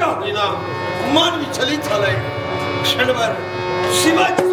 का होईना मन विचलित झालंय. क्षणभर शिवाजी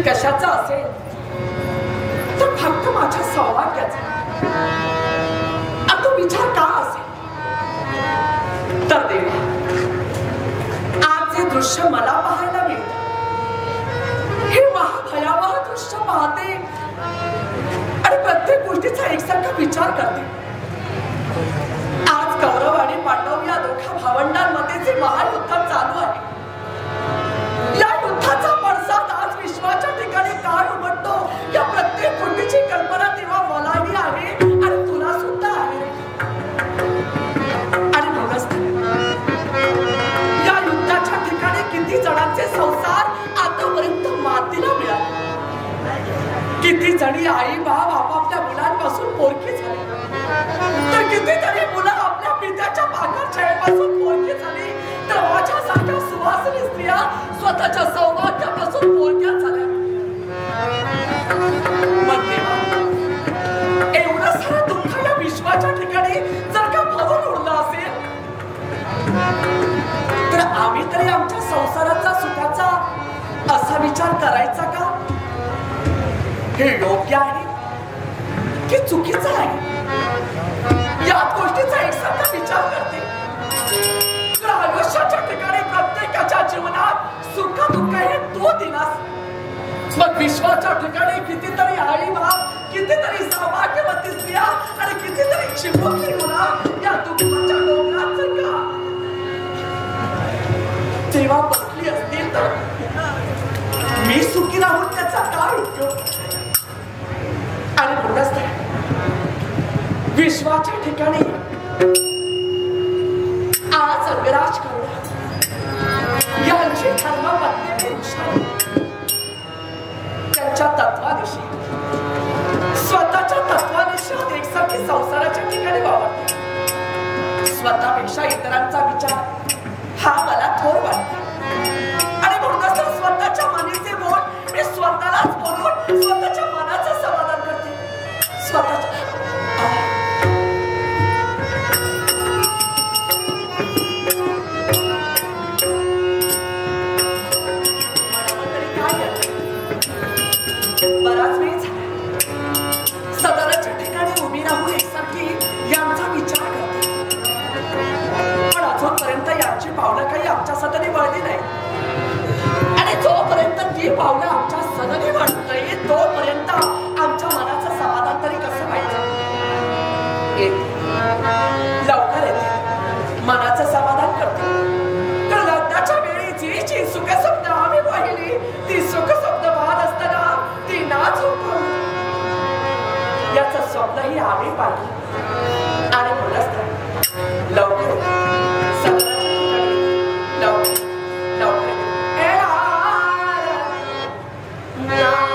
कशाचा असेल तर फक्त माझ्या सौभाग्याचा. आता विचार का असेल तर देवा, आज जे दृश्य मला पाहायला मिळते हे महाभयावह दृश्य पाहते आणि प्रत्येक गोष्टीचा एकसारखा विचार करते. आज कौरव आणि पांडव या दोघा भावंडांमध्ये जे महायुद्ध चालू आहे, या युद्धाचा पडसाद आज विश्वाच्या ठिकाणी काय उमटतो या प्रत्येक गोष्टीची कल्पना तेव्हा मलाही आहे आणि तुला सुद्धा आहे. आणि बघच या युद्धाच्या ठिकाणी किती जणांचे संसार आतापर्यंत मातीला मिळाले, किती जणी आई बाप आपापल्या मुलांपासून पोरकी झाली, तर कितीतरी मुलं आपल्या पित्याच्या भाकर छायेपासून पोरकी झाली, तर माझ्यासारख्या सुवासिनी स्त्रिया स्वतःच्या सौभाग्यापासून पोरक्या झाल्या. एवढं सारं दुःख या विश्वाच्या ठिकाणी जर का भरून उडलं असेल तर आम्ही तरी आमच्या संसाराचा सुखाचा असा विचार करायचा का? हे योग्य आहे की चुकीचं आहे या गोष्टीचा एकसारखा विचार करते. तर आयुष्याच्या ठिकाणी प्रत्येकाच्या जीवनात सुख दुःख हे तू दिलास, मग विश्वाच्या ठिकाणी कितीतरी आई बाप, कितीतरी सौभाग्यवती स्त्रिया आणि कितीतरी चिमुकली मुलं या दुःखाच्या डोंगरात जर का तेव्हा बसली असतील तर मी सुखी राहून त्याचा काय उपयोग? आणि म्हणूनच विश्वाच्या ठिकाणी आज अंगराज करणं यांची धर्मपत्नी पुरुष त्यांच्या तत्वानिशी, स्वतःच्या तत्वानिशी एकसारखी संसाराच्या ठिकाणी वावरते. स्वतःपेक्षा इतरांचा विचार हा मला थोर वाटतो आणि म्हणूनच तर स्वतःच्या मनीचे बोल मी स्वतःलाच बोलून स्वतःच्या मनाचं समाधान करते. स्वतःच्या ती पावलं आमच्या सदनी वाटत नाही तोपर्यंत आमच्या मनाचं समाधान तरी कसं व्हायचं? लवकर येते, मनाचं समाधान करते. तर लग्नाच्या वेळी जी जी सुख स्वप्न आम्ही पाहिली ती सुख स्वप्न पाहत असताना ती नाच याचं स्वप्नही आम्ही पाहिलं आणि म्हणूनच लवकर लवकर लवकर Yeah.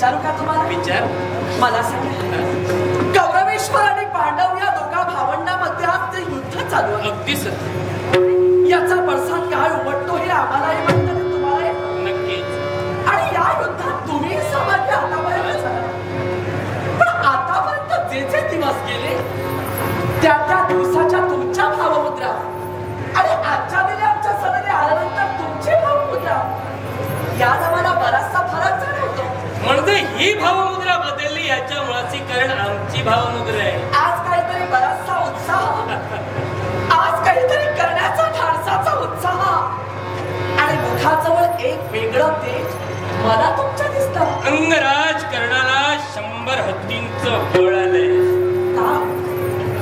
विचारू का तुम्हाला? विचार. मला सांगा, कौरवेश्वर आणि पांडव या दोघा भावंडांमध्ये आज ते युद्ध चालू आहे. अगदी सत्य. याचा पडसाद काय उमटतो हे आम्हालाही माहित आणि तुम्हालाही. नक्कीच. आणि या युद्धात तुम्ही समाधी आतापर्यंत झाला. पण आतापर्यंत जे जे दिवस गेले त्या त्या दिवसाच्या तुमच्या भावमुद्रा आणि आजच्या दिली आमच्या सदरी आल्यानंतर तुमची भावमुद्रा यात आम्हाला बराचसा फरक जाणवतो. म्हणजे ही भावमुद्रा बदलली याच्या मुळाची कारण आमची भावमुद्रा आहे. आज काहीतरी बराचसा उत्साह, आज काहीतरी करण्याचा धाडसाचा उत्साह आणि मुखाजवळ एक वेगळं तेज मला तुमच्या दिसतं. अंगराज कर्णाला 100 हत्तींचं बळ आलंय. का?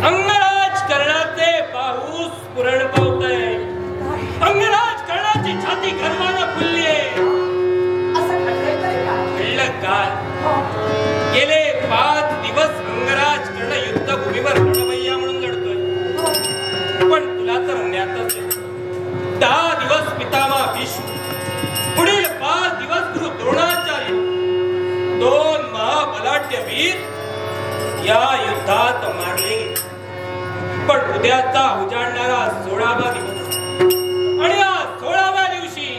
अंगराज कर्णाचे बाहूस पुरण पावतंय. अंगराज कर्णाची छाती गर्वानं फुलली आहे. असं घडलंय तरी काय? घडलं काय? हो. गेले 5 दिवस अंगराज कर्ण युद्धभूमीवर रणभैया म्हणून लढतोय. पण तुला तर ज्ञातच आहे, 10 दिवस पितामह भीष्म, पुढील 5 दिवस गुरु द्रोणाचार्य, 2 महाबलाढ्य वीर या युद्धात मारले गेले. पण उद्याचा उजाडणारा 16वा दिवस आणि या 16व्या दिवशी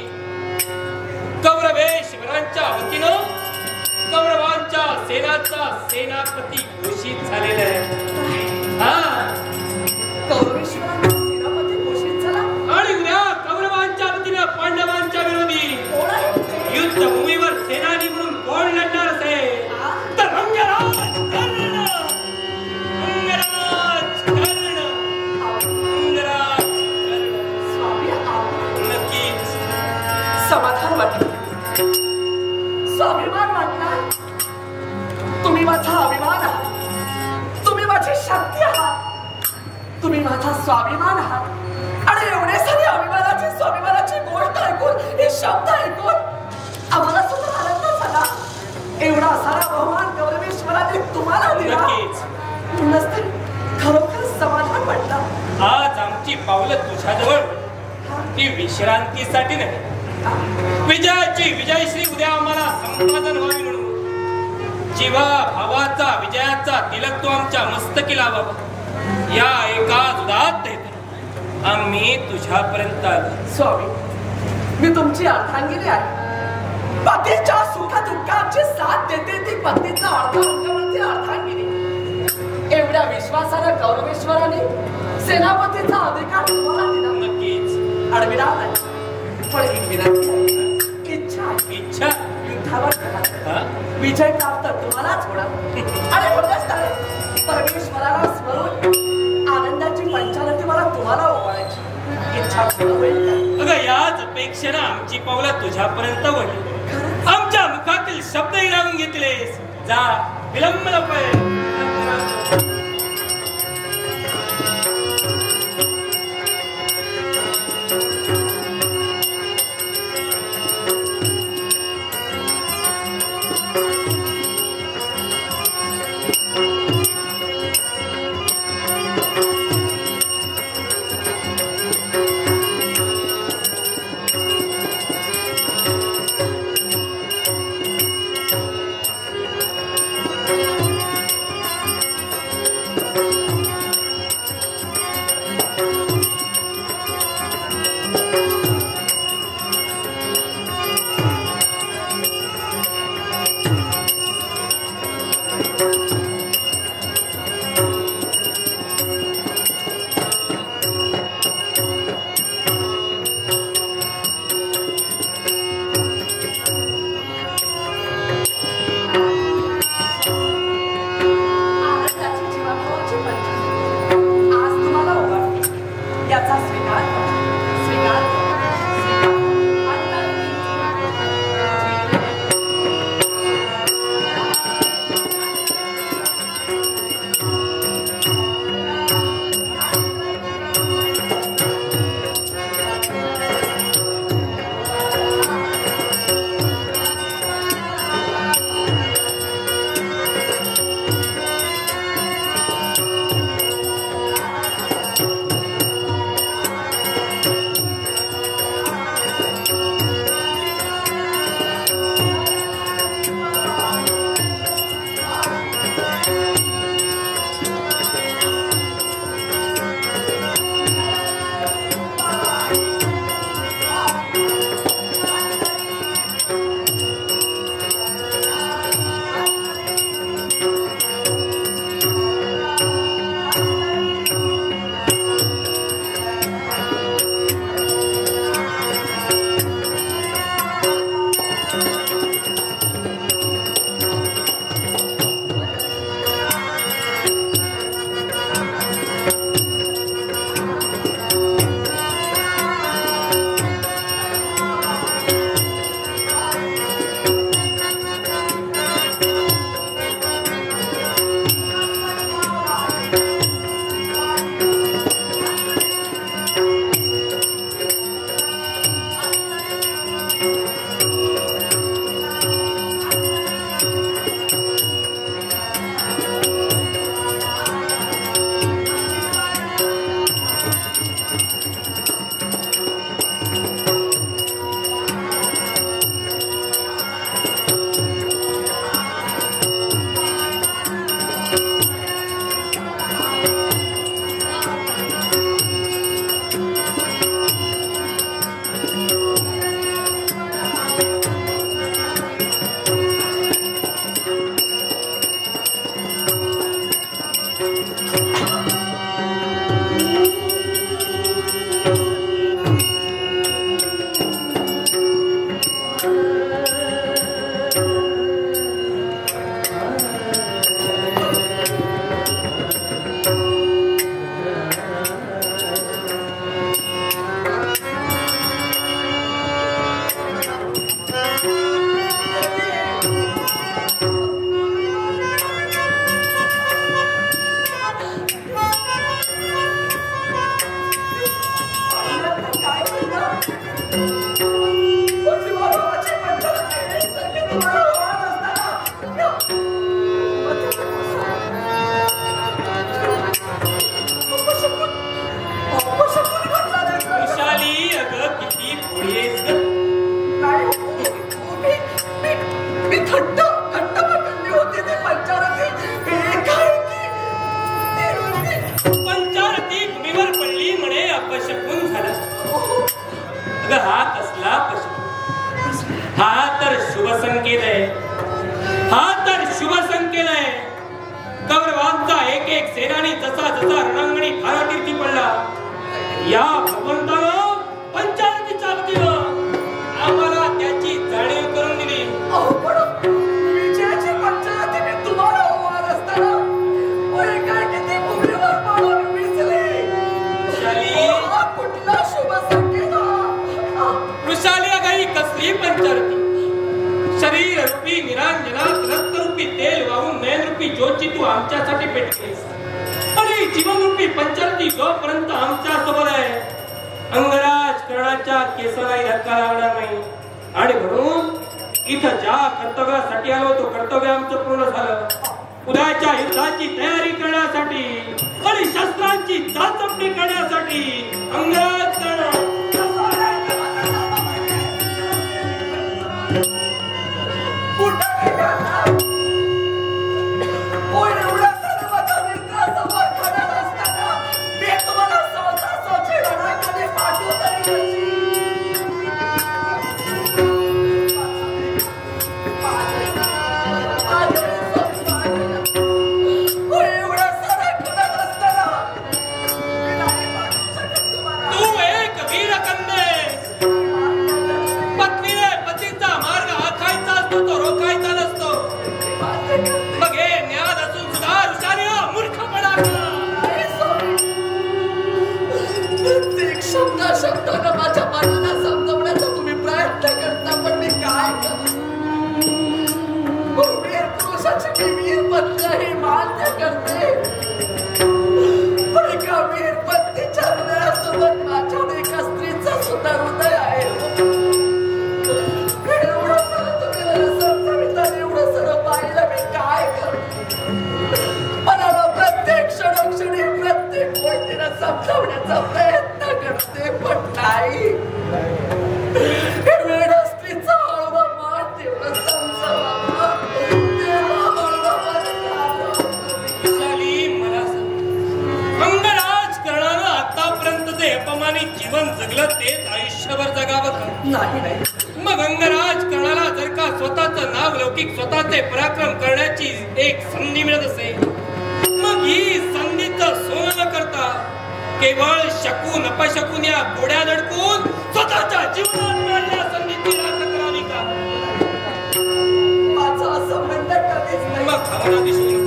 कौरवेश्वरांच्या वतीनं कौरवांच्या सेनाचा सेनापती घोषित झालेला आहे. हा, कौरवेश्वरांचा सेनापती घोषित झाला. आणि उद्या कौरवांच्या वतीनं पांडवांच्या विरोधी कोण आहे ते? युद्धभूमीवर सेनानी म्हणून कोण लढणार असेल तर अंगराज कर्ण. अंगराज कर्ण. अंगराज कर्ण. स्वामी आपण नक्कीच. समाधान वाटलं, स्वाभिमान वाटला. तुम्ही माझा अभिमान आहात, तुम्ही माझी शक्ती आहात, तुम्ही माझा स्वाभिमान आहात. आणि एवढे सारे अभिमानाची स्वाभिमानाची गोष्ट ऐकून, हे शब्द ऐकून आम्हाला सुद्धा आनंद झाला. एवढा सारा बहुमान कौरवेश्वराने तुम्हाला दिला. नक्कीच. म्हणूनच तर खरोखर समाधान वाटलं. आज आमची पावलं तुझ्याजवळ ती विश्रांतीसाठी नाही, विजयाची विजयश्री उद्या आम्हाला संपादन व्हावी म्हणून जीवा भावाचा विजयाचा तिलक तो आमच्या मस्तकी लावावा या एका उदात्त हेतून आम्ही तुझ्यापर्यंत आलो. स्वामी, मी तुमची अर्धांगिनी आहे. पतीच्या सुख दुःखाची साथ देते ती पतीचा अर्धांगवरती अर्धांगिनी. एवढ्या विश्वासानं कौरवेश्वराने सेनापतीचा अधिकार तुम्हाला दिला. नक्कीच. अडविणार नाही, पण एक विनंती आहे, इच्छा आहे. इच्छा युद्धावर करा. हा? विजय प्राप्त तुम्हालाच होणार. आणि म्हणूनच तर परमेश्वराला स्मरून आनंदाची पंचानती मला तुम्हाला ओवाळायची इच्छा पूर्ण होईल का? अगं याच अपेक्षेनं आमची पावलं तुझ्यापर्यंत वळली. आमच्या मुखातील शब्दही लावून घेतलेस. जा, विलंब नकोय. एक सेनानी जसा जसा रणांगणी भारातीर्थी पडला, या भगवंतानं पंचायतीच्या वतीनं आम्हाला त्याची जाणीव करून दिली. विजयाची पंचायती मी तुम्हाला होणार असताना काय किती मुलीवर पाडून विसले. कुठला शुभ संकेत. वृषाली अगाई कसली पंचारती. शरीर रूपी निरांजनात रक्तरूपी तेल वाहून नयनरूपी ज्योतची तू आमच्यासाठी पेटलीस. आणि जीवनरूपी पंचारती जोपर्यंत आमच्या सोबत आहे, अंगराज कर्णाच्या केसालाही धक्का लागणार नाही. आणि म्हणून इथं ज्या कर्तव्यासाठी आलो तो कर्तव्य आमचं पूर्ण झालं. उद्याच्या युद्धाची तयारी करण्यासाठी आणि शस्त्रांची चाचपणी करण्यासाठी अंगराज कर्ण शब्दानं माझ्या मनाला समजवण्याचा तुम्ही प्रयत्न करता, पण मी काय करू. वीर पुरुषाची मी वीर पत्नी मान्य करते, पण एका वीर पत्नीच्या हृदयासोबत माझ्या एका स्त्रीचं सुद्धा हृदय आहे. एवढं सर तुम्ही मला समजविता, एवढं सर पाहिलं मी काय करू. मला प्रत्येक क्षणोक्षणी प्रत्येक गोष्टीला समजवण्याचा प्रयत्न करते, पण नाही. वेळ स्त्रीचा हळवा मान तेवढं समजावा. मला अंगराज कर्णानं आतापर्यंत जे अपमानित जीवन जगलं तेच आयुष्यभर जगावं नाही. मग अंगराज कर्णाला जर का स्वतःचं नाव लौकिक स्वतःचे पराक्रम करण्याची एक संधी मिळत असेल, मग ही संधीचं सोनं न करता केवळ शकून अपशकून या घोड्या लढकून स्वतःच्या जीवनात मिळालेल्या संधीची राख करावी का? माझा संबंध कधीच नाही. मग भावना दिसून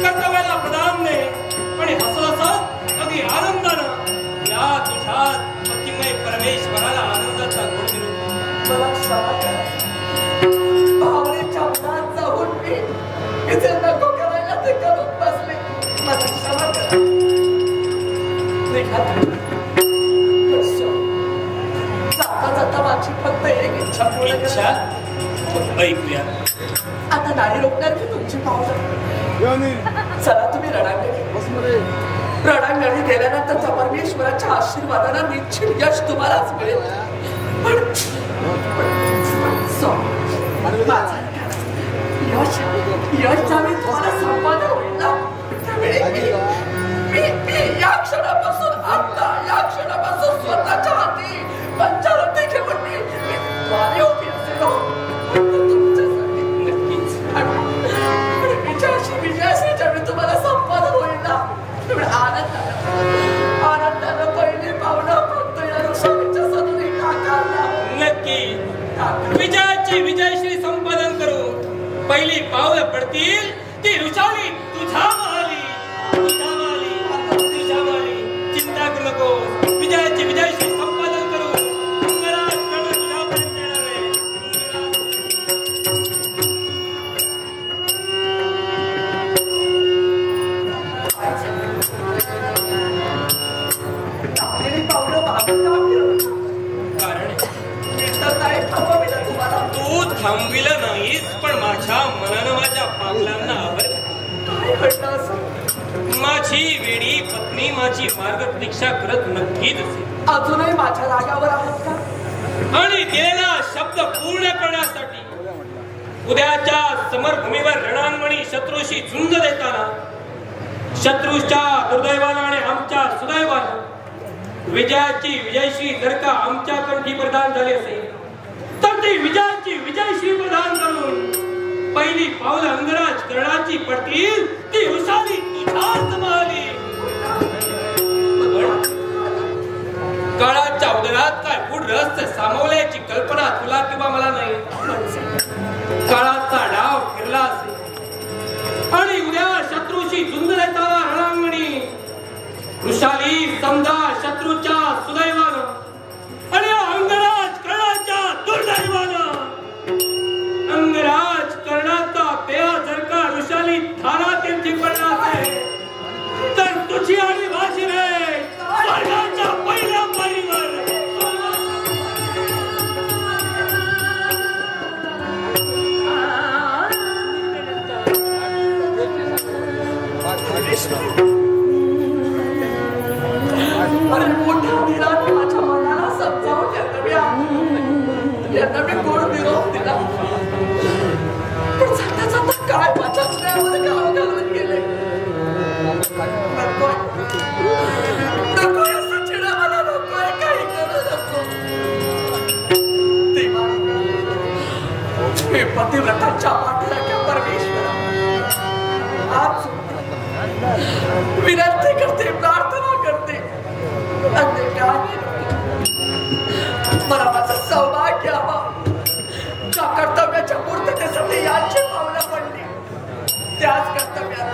कर्तव्याला प्रदान दे आणि हसत अगदी आनंदानं या तुझ्या पतिमय परमेश्वराला आनंदाचा गोड निरोप. मला क्षमा करा. भावनेच्या मनात जाऊन मी जे नको करायला ते करून बसले. मला क्षमा करा. जाता जाता माझी फक्त एक इच्छा पूर्ण करा. ऐकूया. आता नाही रोखणार की तुमची पावलं. चला तुम्ही रणांगणी गेल्यानंतर परमेश्वराच्या आशीर्वादानं निश्चित यश तुम्हालाच मिळेल. पण यश ज्यावेळी तुम्हाला संपादन होईल ना, त्यावेळी मी या क्षणापासून आता या क्षणापासून स्वतःच्या हाती पंचारती घेऊन मी द्वारे उभी असेल तुमच्यासाठी. नक्कीच. आणि विजयाशी ज्यावेळी तुम्हाला संपादन होईल ना, त्यावेळी आनंदानं पहिली पावलं फक्त या ऋषालीच्या सदरी टाकायला. नक्की विजयाची विजयश्री संपादन करू पहिली पावलं पडतील ती ऋषाली तुझ्या माली. चिंता करू नको. विजयाची विजयश्री संपादन करू. अंगराज कर्ण तुझ्यापर्यंत येणार आहे. तू थांबविलं नाहीस, पण माझ्या मनानं माझ्या पावलांना आवडलं. माझी वेडी पत्नी माझी मार्गप्रतीक्षा करत नक्कीच असेल. अजूनही माझ्या रागावर आहेत का? आणि दिलेला शब्द पूर्ण करण्यासाठी उद्याच्या समरभूमीवर रणांगणी शत्रूशी झुंज देताना शत्रूच्या दुर्दैवानं आणि आमच्या सुदैवानं विजयाची विजयश्री जर का आमच्या कंठी प्रदान झाली असेल, तर ती विजयाची विजयश्री प्रदान करून पहिली पावलं अंगराज कर्णाची पडतील ती ऋषाली तुझ्या जमाली. काळाच्या उदरात काय गुढ रहस्य सामावल्याची कल्पना तुला किंवा मला नाही. काळाचा डाव फिरला असेल आणि उद्या शत्रूशी झुंज देता रणांगणी. वृषाली समजा शत्रूच्या सुदैवानं आणि अंगराज कर्णाच्या दुर्दैवानं. अंगराज कर्णाचा पेया जर का वृषाली थारात येथे पडला असेल तर तुझी आणि माझी रे स्वर्गाच्या पहिल्या पायरीवर. अरे मोठ्या धीराने माझ्या मनाला समजावून यांना मी गोड निरोप दिला. पण जाता जाता काय माझ्या हृदयावर गाव घालून गेले. नको असं चिडा मला नकोय. काही करू नको देवा. हे पतिव्रताच्या पाठीराख्या परमेश्वरा आज विनंती करते, प्रार्थना करते. मला माझं सौभाग्य हवं. ज्या कर्तव्याच्या पूर्ततेसाठी यांची पावलं पडली त्याच कर्तव्याला